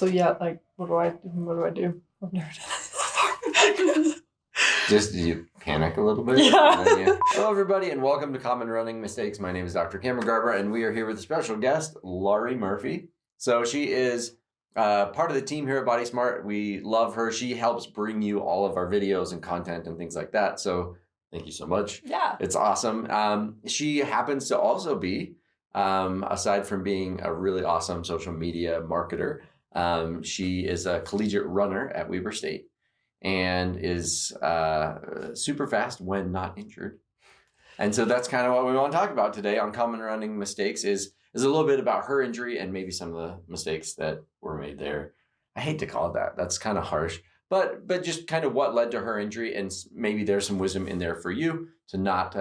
So yeah, like what do I do? I've never done it. Just did you panic a little bit? Yeah. Hello, everybody, and welcome to Common Running Mistakes. My name is Dr. Cameron Garber, and we are here with a special guest, Laurie Murphy. So she is part of the team here at Body Smart. We love her. She helps bring you all of our videos and content and things like that. So thank you so much. Yeah. It's awesome. She happens to also be, aside from being a really awesome social media marketer, she is a collegiate runner at Weber State and is super fast when not injured. And so that's kind of what we want to talk about today on Common Running Mistakes is a little bit about her injury and maybe some of the mistakes that were made there. I hate to call it that. That's kind of harsh. But just kind of what led to her injury, and maybe there's some wisdom in there for you to not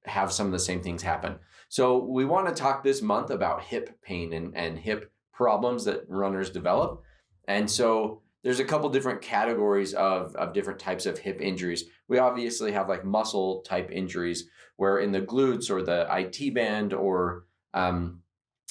have some of the same things happen. So we want to talk this month about hip pain and hip problems that runners develop. And so there's a couple different categories of different types of hip injuries. We obviously have like muscle type injuries where in the glutes or the IT band or, kind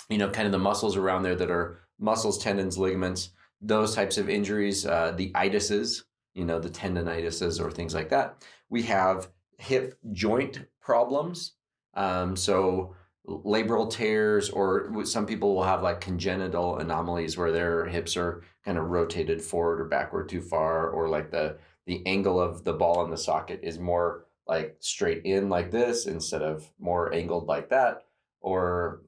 of the muscles around there that are muscles, tendons, ligaments, those types of injuries, the itises, the tendinitises or things like that. We have hip joint problems. So labral tears, or some people will have like congenital anomalies where their hips are kind of rotated forward or backward too far, or like the angle of the ball in the socket is more like straight in like this instead of more angled like that, or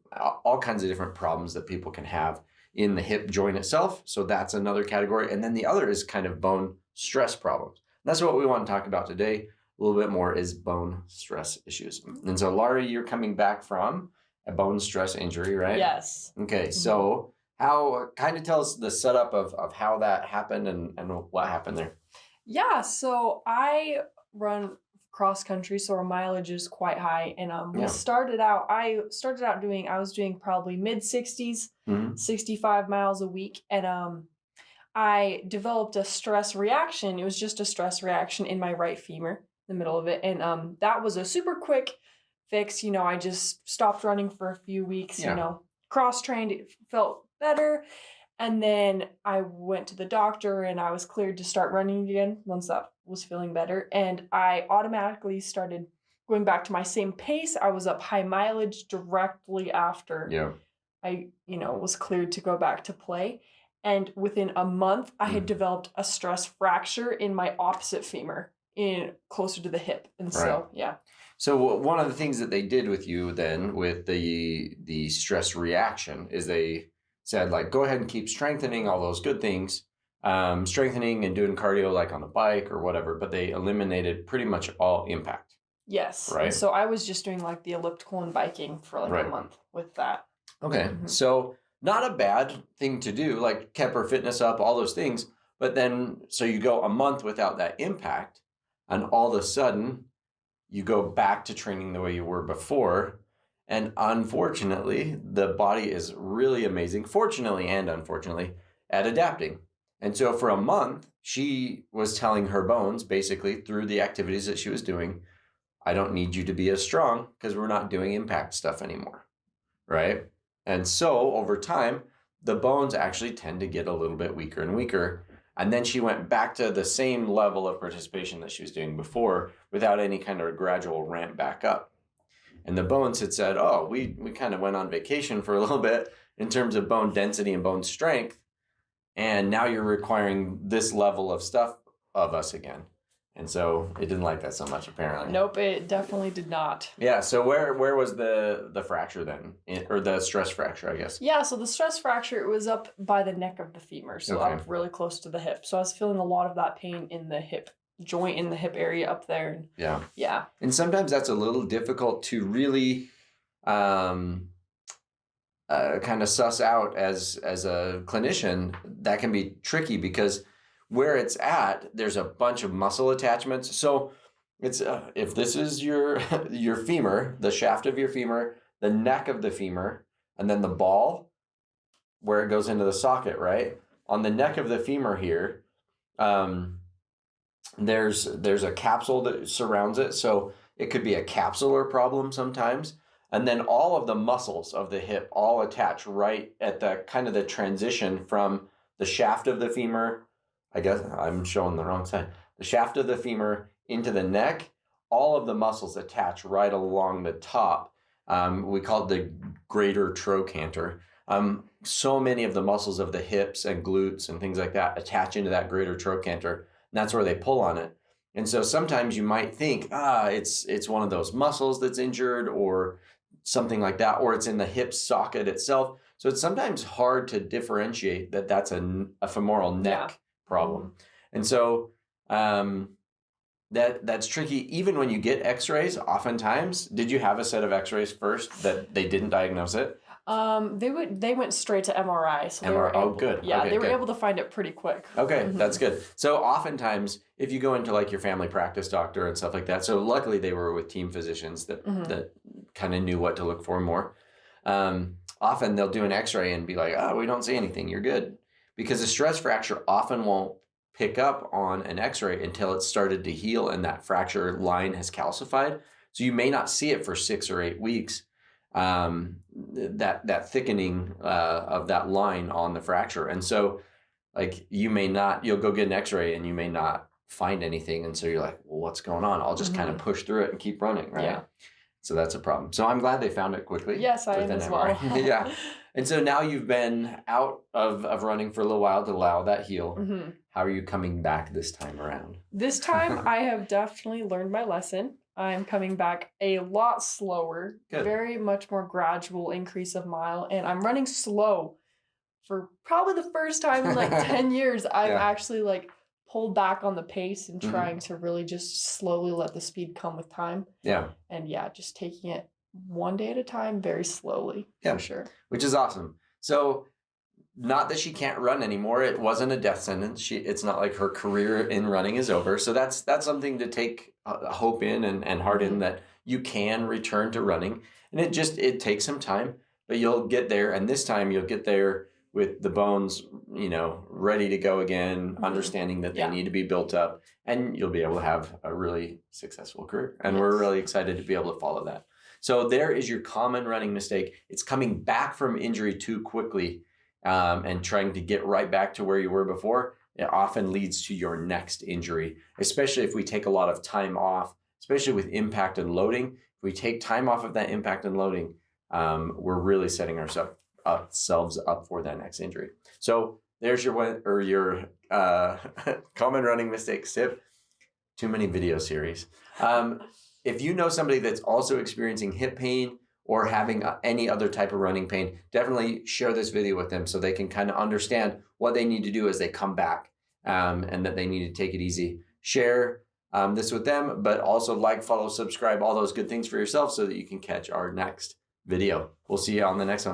all kinds of different problems that people can have in the hip joint itself. So that's another category. And then the other is kind of bone stress problems. And that's what we want to talk about today. A little bit more is bone stress issues. And so, Laurie, you're coming back from a bone stress injury, right? Yes. Okay, so how, kind of tell us the setup of how that happened and what happened there. Yeah, so I run cross country, so our mileage is quite high. And I was doing probably mid 60s, 65 miles a week. And I developed a stress reaction. It was just a stress reaction in my right femur, the middle of it. And that was a super quick fix. I just stopped running for a few weeks, cross-trained, it felt better. And then I went to the doctor and I was cleared to start running again once that was feeling better. And I automatically started going back to my same pace. I was up high mileage directly after I, was cleared to go back to play. And within a month, I had developed a stress fracture in my opposite femur, closer to the hip. And so, yeah. So one of the things that they did with you then with the stress reaction is they said, like, go ahead and keep strengthening all those good things, strengthening and doing cardio like on the bike or whatever, but they eliminated pretty much all impact. Yes. Right. And so I was just doing like the elliptical and biking for like a month with that. Okay. So not a bad thing to do, like kept her fitness up, all those things. But then, so you go a month without that impact, and all of a sudden you go back to training the way you were before. And unfortunately, the body is really amazing, fortunately and unfortunately, at adapting. And so for a month, she was telling her bones, basically through the activities that she was doing, I don't need you to be as strong because we're not doing impact stuff anymore, right? And so over time, the bones actually tend to get a little bit weaker and weaker. And then she went back to the same level of participation that she was doing before without any kind of gradual ramp back up. And the bones had said, oh, we kind of went on vacation for a little bit in terms of bone density and bone strength. And now you're requiring this level of stuff of us again. And so it didn't like that so much, apparently. Nope, it definitely did not. Yeah, so where was the fracture then? Or the stress fracture, I guess? Yeah, so the stress fracture, it was up by the neck of the femur, so up really close to the hip. So I was feeling a lot of that pain in the hip joint, in the hip area up there. Yeah. And sometimes that's a little difficult to really kind of suss out as a clinician. That can be tricky because where it's at, there's a bunch of muscle attachments. So it's if this is your femur, the shaft of your femur, the neck of the femur, and then the ball where it goes into the socket, right? On the neck of the femur here, there's a capsule that surrounds it. So it could be a capsular problem sometimes. And then all of the muscles of the hip all attach right at the kind of the transition from the shaft of the femur, I guess I'm showing the wrong side, the shaft of the femur into the neck, all of the muscles attach right along the top. We call it the greater trochanter. So many of the muscles of the hips and glutes and things like that attach into that greater trochanter, and that's where they pull on it. And so sometimes you might think, it's one of those muscles that's injured or something like that, or it's in the hip socket itself. So it's sometimes hard to differentiate that that's a femoral neck problem. And so that's tricky. Even when you get X-rays, oftentimes, did you have a set of X-rays first that they didn't diagnose it? They went straight to MRI. So good. Yeah, okay, they were good. able to find it pretty quick. Okay, that's good. So oftentimes, if you go into like your family practice doctor and stuff like that, so luckily they were with team physicians that kind of knew what to look for more. Often they'll do an X-ray and be like, "Oh, we don't see anything. You're good," because a stress fracture often won't pick up on an X-ray until it's started to heal and that fracture line has calcified. So you may not see it for 6 or 8 weeks. That thickening of that line on the fracture, and so like you'll go get an X-ray and you may not find anything, and so you're like, well, what's going on? I'll just kind of push through it and keep running, right? Yeah. So that's a problem. So I'm glad they found it quickly. Yes, I am as well. Yeah. And so now you've been out of running for a little while to allow that heal. How are you coming back this time around? This time I have definitely learned my lesson. I'm coming back a lot slower, very much more gradual increase of mile, and I'm running slow for probably the first time in like 10 years. I've actually like pulled back on the pace and trying to really just slowly let the speed come with time. Yeah. And just taking it one day at a time, very slowly, for sure. Which is awesome. So not that she can't run anymore. It wasn't a death sentence. It's not like her career in running is over. So that's something to take hope in and heart in, that you can return to running. And it takes some time, but you'll get there. And this time you'll get there with the bones, ready to go again, understanding that they need to be built up, and you'll be able to have a really successful career. And we're really excited to be able to follow that. So there is your common running mistake. It's coming back from injury too quickly. And trying to get right back to where you were before, it often leads to your next injury, especially if we take a lot of time off, especially with impact and loading. If we take time off of that impact and loading, we're really setting ourselves up for that next injury. So there's your common running mistakes tip. Too many video series. If you know somebody that's also experiencing hip pain or having any other type of running pain, definitely share this video with them so they can kind of understand what they need to do as they come back, and that they need to take it easy. Share this with them, but also like, follow, subscribe, all those good things for yourself so that you can catch our next video. We'll see you on the next one.